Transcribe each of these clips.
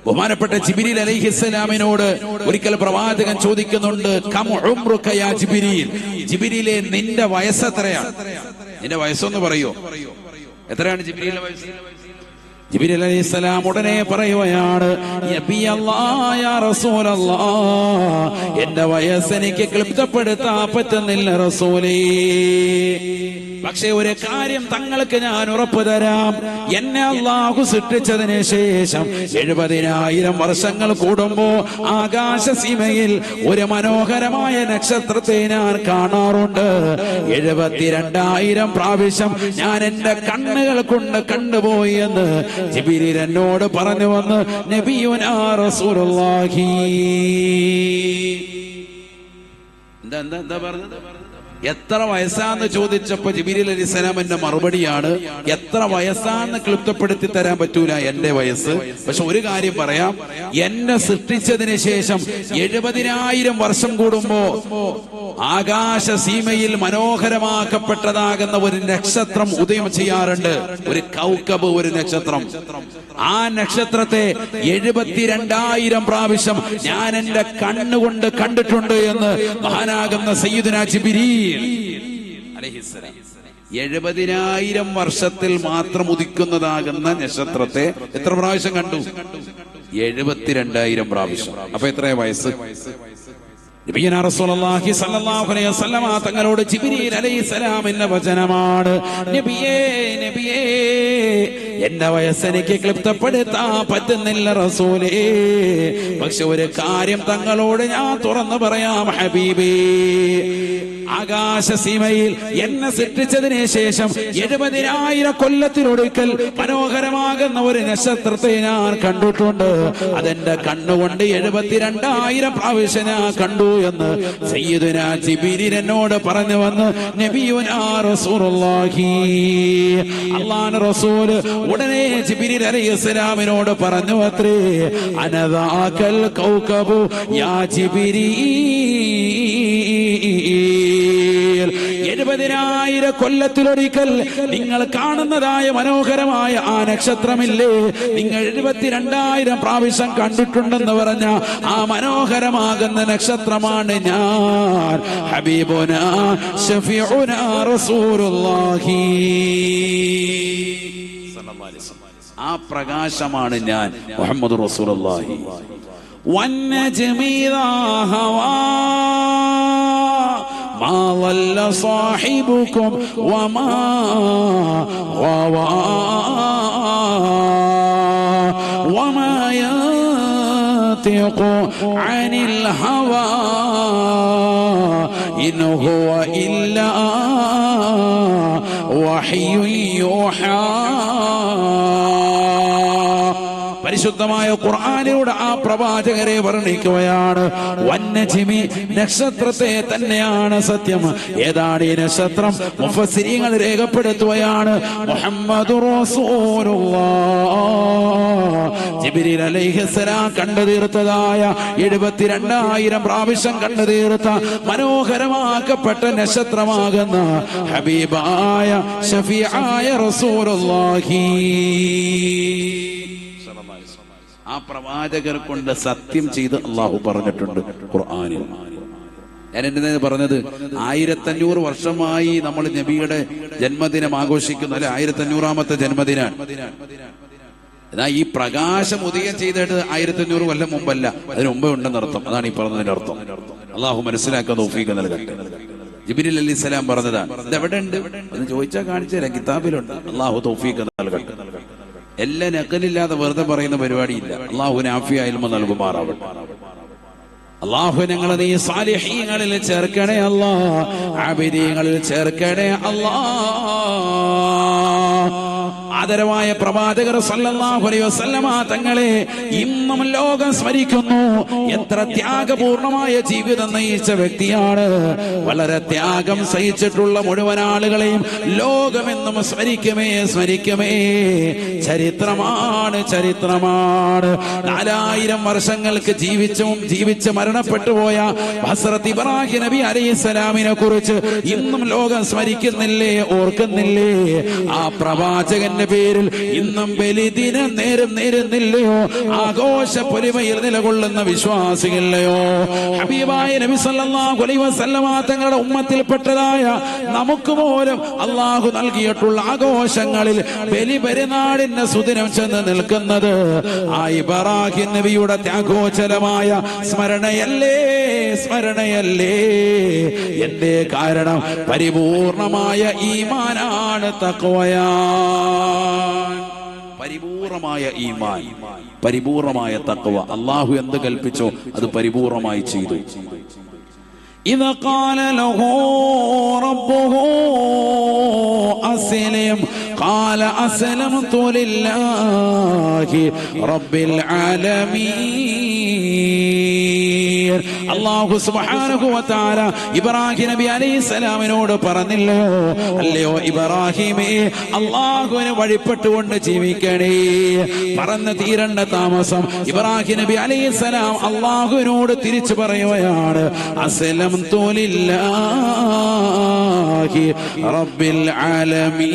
ബഹുമാനപ്പെട്ട ജിബ്രീൽ അലൈഹിസ്സലാമിനോട് ഒരിക്കൽ പ്രവാചകൻ ചോദിക്കുന്നുണ്ട്, കം ഉംറുക യാ ജിബ്രീൽ, ജിബ്രീലേ നിന്റെ വയസ്സ് എത്രയാണ്? നിന്റെ വയസ്സൊന്ന് പറയോ? എത്രയാണ് ജിബ്രീലിന്റെ വയസ്സ്? ജിബ്രീൽ അലൈഹിസ്സലാം ഉടനെ പറയുകയാണ്, യാ റസൂലല്ലാഹ്, എന്റെ വയസ്സ് എനിക്ക് ക്ലിപ്തപ്പെടുത്താൻ പറ്റുന്നില്ല റസൂലേ. പക്ഷേ ഒരു കാര്യം തങ്ങൾക്ക് ഞാൻ ഉറപ്പു തരാം, എന്നെ അല്ലാഹു സൃഷ്ടിച്ചതിന് ശേഷം 70,000 വർഷങ്ങൾ കൂടുമ്പോ ആകാശസീമയിൽ ഒരു മനോഹരമായ നക്ഷത്രത്തെ ഞാൻ കാണാറുണ്ട്. 72,000 പ്രാവശ്യം ഞാൻ എന്റെ കണ്ണുകൾ കൊണ്ട് കണ്ടുപോയി എന്ന് ജിബ്രീൽ എന്നോട് പറഞ്ഞു വന്ന് നബിയുനാ റസൂലുള്ളാഹി. എന്താ പറഞ്ഞത്? എത്ര വയസ്സാന്ന് ചോദിച്ചപ്പോ ജിബ്രീൽ അലൈഹിസ്സലാം എന്റെ മറുപടിയാണ്, എത്ര വയസ്സാന്ന് ക്ലിപ്തപ്പെടുത്തി തരാൻ പറ്റൂല എന്റെ വയസ്സ്. പക്ഷെ ഒരു കാര്യം പറയാം, എന്നെ സൃഷ്ടിച്ചതിന് ശേഷം 70,000 വർഷം കൂടുമ്പോ ആകാശസീമയിൽ മനോഹരമാക്കപ്പെട്ടതാകുന്ന ഒരു നക്ഷത്രം ഉദയം ചെയ്യാറുണ്ട്. ഒരു കൗകബ്, ഒരു നക്ഷത്രം. ആ നക്ഷത്രത്തെ 72,000 പ്രാവശ്യം ഞാൻ എന്റെ കണ്ണുകൊണ്ട് കണ്ടിട്ടുണ്ട് എന്ന് മഹാനാകുന്ന സയ്യിദുനാ ജിബ്രീൽ അലൈഹിസ്സലാം 70,000 വർഷത്തിൽ മാത്രം ഉദിക്കുന്നതാകുന്ന നക്ഷത്രത്തെ എത്ര പ്രാവശ്യം കണ്ടു? 72,000 പ്രാവശ്യം. അപ്പൊ എത്രയാ വയസ്സ്? നബിയുനാ റസൂലുള്ളാഹി സ്വല്ലല്ലാഹു അലൈഹി വസല്ലം തങ്ങളോട് ജിബ്രീൽ അലൈഹിസ്സലാം എന്ന വചനമാണ്, നബിയേ നബിയേ, എന്റെ വയസ്സ് എനിക്ക് ക്ലിപ്തപ്പെടുത്താൻ പറ്റുന്നില്ല റസൂലേ. പക്ഷെ ഒരു കാര്യം തങ്ങളോട് ഞാൻ തുറന്നു പറയാം ഹബീബേ, ആകാശസീമയിൽ എന്നെ സൃഷ്ടിച്ചതിന് ശേഷം 70,000 കൊല്ലത്തിലൊരിക്കൽ മനോഹരമാകുന്ന ഒരു നക്ഷത്രത്തെ ഞാൻ കണ്ടിട്ടുണ്ട്. അതെന്റെ കണ്ണുകൊണ്ട് 72,000 പ്രാവശ്യം ഞാൻ കണ്ടു എന്ന് സയ്യിദുനാ ജിബ്രീൽ എന്നോട് പറഞ്ഞു വന്ന് നബിയുനാ റസൂലുള്ളാഹി. അല്ലാഹുവിന്റെ റസൂൽ ഉടനെ ജിബ്രീൽ അലൈഹിസ്സലാമിനോട് പറഞ്ഞു അത്രേ, അനദാകൽ കൗകബു യാ ജിബ്രീൽ, 70,000 കൊല്ലത്തിലൊരിക്കൽ നിങ്ങൾ കാണുന്നതായ മനോഹരമായ ആ നക്ഷത്രമില്ലേ, നിങ്ങൾ 72,000 പ്രാവശ്യം കണ്ടിട്ടുണ്ടെന്ന് പറഞ്ഞ ആ മനോഹരമാകുന്ന നക്ഷത്രമാണ് ഞാൻ, ഹബീബുനാ ശഫീഉനാ റസൂലുള്ളാഹി. ആ പ്രകാശമാണ് ഞാൻ, മുഹമ്മദ് റസൂലുള്ളാഹി. വന്നജ്മി ഇദാ ഹവാ ما ضل صاحبكم وما غوى وما ينطق عن الهوى إن هو إلا وحي يوحى. പരിശുദ്ധമായ ഖുർആനിലൂടെ ആ പ്രവാചകരെ വർണ്ണിക്കുകയാണ്. വന്നജ്മി, നക്ഷത്രത്തെ തന്നെയാണ് സത്യം. ഏതാണ് ഈ നക്ഷത്രം? മുഫസ്സിരീങ്ങൾ രേഖപ്പെടുത്തുകയാണ്, മുഹമ്മദുർ റസൂലുള്ളാഹ്. ജിബ്രീൽ അലൈഹിസ്സലാം കണ്ടു തീർത്തതായ 72,000 പ്രാവശ്യം കണ്ടു തീർത്ത മനോഹരമാക്കപ്പെട്ട നക്ഷത്രമാകുന്ന ഹബീബായ ശഫീആയ റസൂലുള്ളാഹി. ആ പ്രവാചകർ കൊണ്ട് സത്യം ചെയ്ത് അള്ളാഹു പറഞ്ഞിട്ടുണ്ട് ഖുർആനിൽ. ഞാൻ എന്നെ പറഞ്ഞത് 1500 വർഷമായി നമ്മൾ നബിയുടെ ജന്മദിനം ആഘോഷിക്കുന്ന, അല്ലെ, 1500ാമത്തെ ജന്മദിനാണ്. എന്നാൽ ഈ പ്രകാശം ഉദയം ചെയ്തിട്ട് 1500 കൊല്ലം മുമ്പല്ല, അതിന് മുമ്പേ ഉണ്ടെന്ന് അർത്ഥം. അതാണ് ഈ പറഞ്ഞതിന്റെ അർത്ഥം. അള്ളാഹു മനസ്സിലാക്കാൻ തൗഫീഖ് നൽകട്ടെ. ജിബ്രീൽ അലൈഹിസ്സലാം പറഞ്ഞതാണ്. ഇതെവിടെ ഉണ്ട് എന്ന് ചോദിച്ചാൽ കാണിച്ചു തരാം, കിതാബിലുണ്ട്. അള്ളാഹു തൗഫീഖ് നൽകട്ടെ. എല്ലാം നഖലില്ലാതെ വെറുതെ പറയുന്ന പരിപാടിയില്ല. അള്ളാഹുവിന് ആഫിയ ഇൽമ നൽകുമാറാവട്ടെ. അള്ളാഹു ഞങ്ങളെ നീ സാലിഹീങ്ങളിൽ ചേർക്കണേ അല്ലാ, ആബിദീങ്ങളിൽ ചേർക്കണേ അല്ലാ. ആദരവായ പ്രവാചകർ സല്ലല്ലാഹു അലൈഹി വസല്ലമ തങ്ങളെ ഇന്നും ലോകം സ്മരിക്കുന്നു. എത്ര ത്യാഗപൂർണമായ ജീവിതം നയിച്ച വ്യക്തിയാണ്. വളരെ ത്യാഗം സഹിച്ചിട്ടുള്ള മുഴുവൻ ആളുകളെയും ലോകമെന്നും സ്മരിക്കുമേ സ്മരിക്കുമേ. ചരിത്രമാണ്, ചരിത്രമാണ്. 4000 വർഷങ്ങൾക്ക് ജീവിച്ച് മരണപ്പെട്ടു പോയ ഹസ്രത്ത് ഇബ്രാഹിം നബി അലൈഹിസ്സലാമിനെ കുറിച്ച് ഇന്നും ലോകം സ്മരിക്കുന്നില്ലേ, ഓർക്കുന്നില്ലേ? ആ പ്രവാചകന്റെ പേരിൽ ഇന്നും ബലിദിനം നേരുന്നില്ലയോ? ആഘോഷ പൊലിമയിൽ നിലകൊള്ളുന്ന വിശ്വാസികളെയോ? ഹബീബായ നബി സല്ലല്ലാഹു അലൈഹി വസല്ലമ തങ്ങളുടെ ഉമ്മത്തിൽപ്പെട്ടതായ നമുക്ക് പോലും അള്ളാഹു നൽകിയിട്ടുള്ള ആഘോഷങ്ങളിൽ ബലി പെരുന്നാളിന്റെ സുദിനം ചെന്ന് നിൽക്കുന്നത് ആ ഇബ്രാഹിം നബിയുടെ ത്യാഗോചലമായ സ്മരണയല്ലേ? എന്റെ കാരണം പരിപൂർണമായ ഈമാനാണ്, തഖ്വയാണ്. പരിപൂർണമായ ഈമാൻ, പരിപൂർണമായ തഖ്വ. അള്ളാഹു എന്ത് കൽപ്പിച്ചോ അത് പരിപൂർണമായി ചെയ്തു. إذا قال له ربه أسلم قال أسلمت لله رب العالمين. അല്ലാഹു സുബ്ഹാനഹു വ തആല ഇബ്രാഹിം നബി അലൈഹിസ്സലാമിനോട് പറഞ്ഞില്ലയോ, അല്ലയോ ഇബ്രാഹിമേ, അല്ലാഹുവിനെ വഴിപ്പെട്ടുകൊണ്ട് ജീവിക്കണേ. പറന്ന് തീരണ്ട താമസം ഇബ്രാഹിം നബി അലൈഹിസ്സലാം അല്ലാഹുവിനോട് തിരിച്ചു പറയുകയാണ്, അസ്ലംതു ലില്ലാഹി റബ്ബിൽ ആലമീൻ.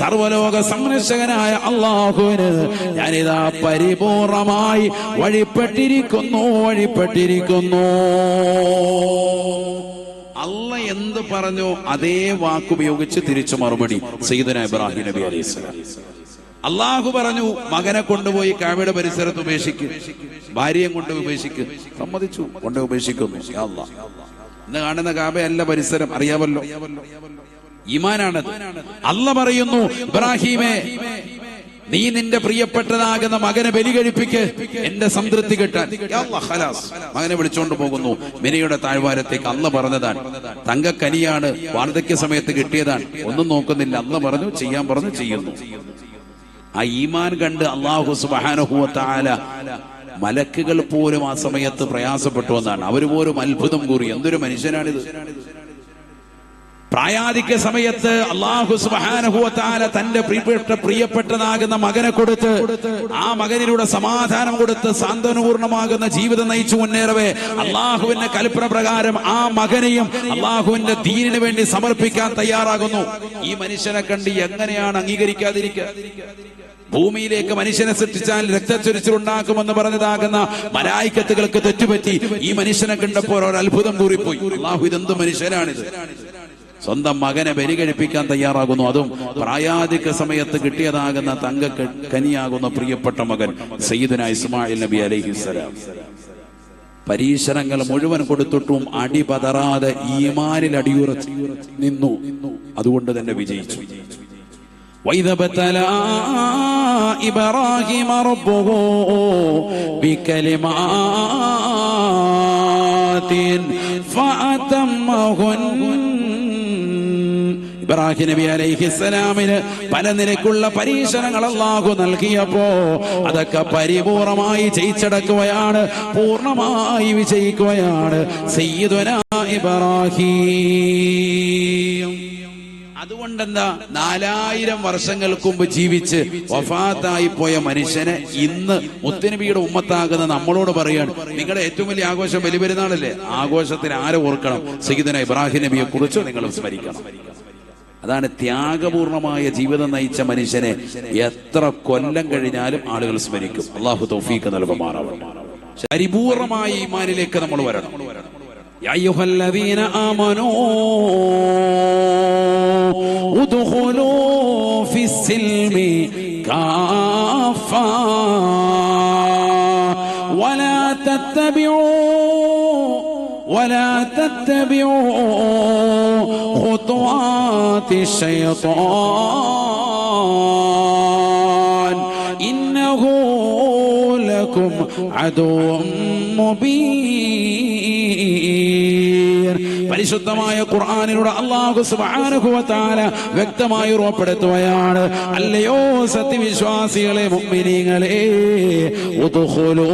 സർവലോക സംരക്ഷകനായ അല്ലാഹുവിന് ഞാനിതാ പരിപൂർണമായി വഴിപ്പെട്ടിരിക്കുന്നു. അല്ല എന്ത് പറഞ്ഞോ അതേ വാക്കുപയോഗിച്ച് തിരിച്ചു മറുപടി സയ്യിദുനാ ഇബ്രാഹിം നബി അലൈഹിസ്സലാം. അള്ളാഹു പറഞ്ഞു, മകനെ കൊണ്ടുപോയി കഅബയുടെ പരിസരത്ത് ഉപേക്ഷിക്ക്, ഭാര്യയും കൊണ്ട് ഉപേക്ഷിക്ക്. സമ്മതിച്ചു, കൊണ്ട് ഉപേക്ഷിക്കുന്നു. ഇന്ന് കാണുന്ന കഅബയല്ല പരിസരം, അറിയാമല്ലോ. ഈമാനാണത്. അല്ല പറയുന്നു, ഇബ്രാഹിമേ, നീ നിന്റെ പ്രിയപ്പെട്ടതാകുന്ന മകനെ ബലി കഴിപ്പിക്ക്, എന്റെ സംതൃപ്തി കിട്ടാൻ. മകനെ വിളിച്ചോണ്ട് പോകുന്നു മിനയുടെ താഴ്വാരത്തേക്ക്. അല്ല പറഞ്ഞതാണ്, തങ്കക്കനിയാണ്, വാർദ്ധക്യ സമയത്ത് കിട്ടിയതാണ്, ഒന്നും നോക്കുന്നില്ല. അല്ല പറഞ്ഞു, ചെയ്യാൻ പറഞ്ഞു, ചെയ്യുന്നു. ആ ഈമാൻ കണ്ട് അല്ലാഹു സുബ്ഹാനഹു വ തആല മലക്കുകൾ പോലും ആ സമയത്ത് പ്രയാസപ്പെട്ടു എന്നാണ്. അവര് പോലും അത്ഭുതം കൂറി, എന്തൊരു മനുഷ്യനാണിത്. പ്രായാധിക്യ സമയത്ത് അല്ലാഹു സുബ്ഹാനഹു വ തആല തന്റെ പ്രിയപ്പെട്ടതാകുന്ന മകനെ കൊടുത്ത്, ആ മകനിലൂടെ സമാധാനം കൊടുത്ത് സാന്ത്വനപൂർണമാകുന്ന ജീവിതം നയിച്ചു മുന്നേറവേ അല്ലാഹുവിന്റെ കൽപ്പന പ്രകാരം ആ മകനെയും അല്ലാഹുവിന്റെ ദീനിന് വേണ്ടി സമർപ്പിക്കാൻ തയ്യാറാകുന്നു. ഈ മനുഷ്യനെ കണ്ട് എങ്ങനെയാണ് അംഗീകരിക്കാതിരിക്കുക? ഭൂമിയിലേക്ക് മനുഷ്യനെ സൃഷ്ടിച്ചാൽ രക്തച്ചൊരിച്ചിലുണ്ടാക്കുമെന്ന് പറഞ്ഞതാകുന്ന മലായിക്കത്തുകൾക്ക് തെറ്റുപറ്റി. ഈ മനുഷ്യനെ കണ്ടപ്പോൾ ഒരു അത്ഭുതം കൂറിപ്പോയി. അല്ലാഹു, ഇതെന്ത് മനുഷ്യനാണിത്? സ്വന്തം മകനെ ബലി കഴിപ്പിക്കാൻ തയ്യാറാകുന്നു, അതും പ്രായാധിക സമയത്ത് കിട്ടിയതാകുന്ന തങ്കക്കനിയാകുന്ന പ്രിയപ്പെട്ട മകൻ സയ്യിദുനാ ഇസ്മായിൽ നബി അലൈഹിസ്സലാം. പരീക്ഷണങ്ങൾ മുഴുവൻ കൊടുത്തിട്ടും അടിപതറാതെ ഈമാനിൽ അടിയുറച്ച് നിന്നു. അതുകൊണ്ട് തന്നെ വിജയിച്ചു. وَإِذَا ابْتَلَى إِبْرَاهِيمَ رَبُّهُ بِكَلِمَاتٍ فَأَتَمَّهُنَّ. ഇബ്രാഹിം നബി അലൈഹിസ്സലാമിന് പല നിലക്കുള്ള പരീക്ഷണങ്ങൾ അല്ലാഹു നൽകിയപ്പോ അതൊക്കെ പരിപൂർണമായി ജയിച്ചടക്കുകയാണ്, പൂർണ്ണമായി വിജയിക്കുകയാണ് സയ്യിദുനാ ഇബ്രാഹിം. അതുകൊണ്ടെന്താ, 4000 വർഷങ്ങൾക്ക് മുമ്പ് ജീവിച്ച് വഫാത്തായി പോയ മനുഷ്യനെ ഇന്ന് മുത്തുനബിയുടെ ഉമ്മത്താകുന്ന നമ്മളോട് പറയാണ്, നിങ്ങളുടെ ഏറ്റവും വലിയ ആഘോഷം ബലിപെരുന്നാളല്ലേ, ആഘോഷത്തിന് ആരെ ഓർക്കണം? സയ്യിദുനാ ഇബ്രാഹിം നബിയെ കുറിച്ച് നിങ്ങൾ സ്മരിക്കണം. അതാണ് ത്യാഗപൂർണമായ ജീവിതം നയിച്ച മനുഷ്യനെ എത്ര കൊല്ലം കഴിഞ്ഞാലും ആളുകൾ സ്മരിക്കും. അല്ലാഹു തൗഫീഖ് നൽകുമാറാവട്ടെ. പരിപൂർണമായ ഈമാനിലേക്ക് നമ്മൾ വരണം. യാ അയ്യുഹല്ലദീന ആമനൂ ഉദ്ഖുലൂ ഫിസ്സിൽമി കാഫ വലാ തത്തബിഊ ഖുതുവാതി ശൈത്വാൻ ഇന്നഹു ലക്കും അദുവ്വൻ മുബീൻ. പരിശുദ്ധമായ ഖുർആനിലൂടെ അല്ലാഹു സുബ്ഹാനഹു വ തആല വ്യക്തമായി ഉറപ്പെടുത്തുകയാണ്, അല്ലയോ സത്യവിശ്വാസികളെ, മുഅ്മിനീങ്ങളെ, ഉദ്ഖുലൂ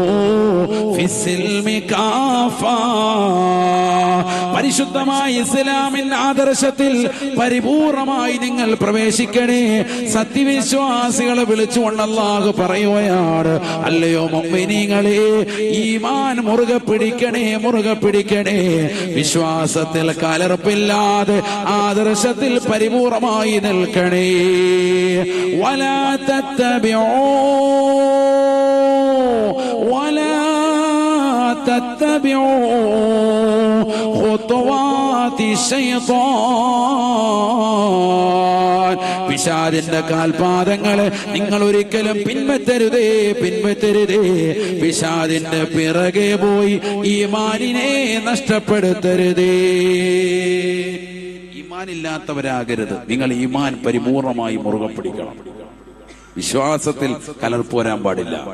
ഫിസ്സിൽമി കാഫ. പരിശുദ്ധമായ ഇസ്ലാമിന്റെ ആദർശത്തിൽ പരിപൂർണമായി നിങ്ങൾ പ്രവേശിക്കണേ. സത്യവിശ്വാസികളെ വിളിച്ചുകൊണ്ട് അല്ലാഹു പറയുകയാണ്, അല്ലയോ മുഅ്മിനീങ്ങളെ, ഈമാൻ മുറുകെ പിടിക്കണേ. വിശ്വാസത്തിൽ വിശ്വാസത്തിൽ കലർപ്പില്ലാതെ ആദർശത്തിൽ പരിപൂർണമായി നിൽക്കണേ. വലാ തത്തബിഊ ഖുതുവാതി ശൈത്താൻ. പിശാചിന്റെ കാൽപാദങ്ങളെ നിങ്ങൾ ഒരിക്കലും പിൻപറ്റരുതേ. പിശാചിന്റെ പിറകെ പോയി ഈമാനിനെ നഷ്ടപ്പെടുത്തരുതേ. ഈമാനില്ലാത്തവരാകരുത്. നിങ്ങൾ ഈമാൻ പരിപൂർണമായി മുറുകെ പിടിക്കണം. വിശ്വാസത്തിൽ കലർപ്പ് വരാൻ പാടില്ല.